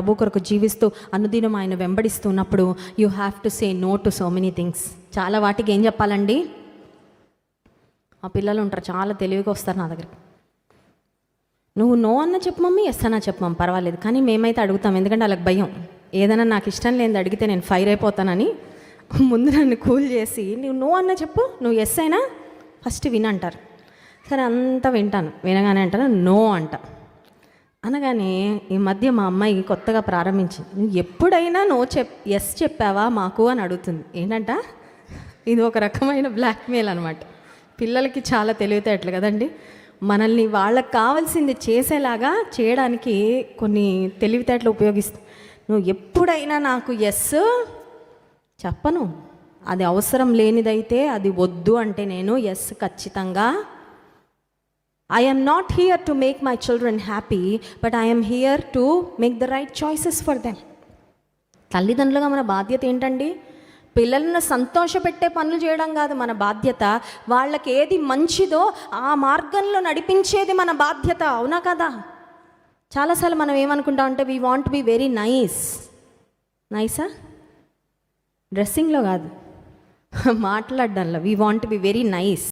ప్రభు కొరకు జీవిస్తూ అనుదినం ఆయన వెంబడిస్తున్నప్పుడు you have to say no to so many things. చాలా వాటికి ఏం చెప్పాలండి? ఆ పిల్లలు ఉంటారు, చాలా తెలివిగా వస్తారు నా దగ్గరికి. నువ్వు నో అన్న చెప్పు మమ్మీ, ఎస్ అన్నా చెప్పు మమ్మీ, పర్వాలేదు. కానీ మేమైతే అడుగుతాం, ఎందుకంటే వాళ్ళకి భయం. ఏదైనా నాకు ఇష్టం లేనిది అడిగితే నేను ఫైర్ అయిపోతానని ముందు నన్ను కూల్ చేసి, నువ్వు నో అన్న చెప్పు, నువ్వు ఎస్ అయినా ఫస్ట్ వినంటారు. సరే అంతా వింటాను, వినగానే అంటాను నో అంట. అనగానే ఈ మధ్య మా అమ్మాయి కొత్తగా ప్రారంభించింది, నువ్వు ఎప్పుడైనా నో ఎస్ చెప్పావా మాకు అని అడుగుతుంది. ఏంటంట, ఇది ఒక రకమైన బ్లాక్మెయిల్ అనమాట. పిల్లలకి చాలా తెలివితేటలు కదండి. మనల్ని వాళ్ళకి కావాల్సింది చేసేలాగా చేయడానికి కొన్ని తెలివితేటలు ఉపయోగిస్తాం. నువ్వు ఎప్పుడైనా నాకు ఎస్ చెప్పను, అది అవసరం లేనిదైతే అది వద్దు అంటే నేను ఎస్ ఖచ్చితంగా. I am not here to make my children happy, but I am here to make the right choices for them. తల్లిదండ్రులుగా మన బాధ్యత ఏంటండి? పిల్లలను సంతోషపెట్టే పనులు చేయడం కాదు మన బాధ్యత. వాళ్ళకి ఏది మంచిదో ఆ మార్గంలో నడిపించేది మన బాధ్యత, అవునా కదా? చాలాసార్లు మనం ఏమనుకుంటాం అంటే వీ వాంట్ బి వెరీ నైసా డ్రెస్సింగ్లో కాదు, మాట్లాడడంలో we want be very nice.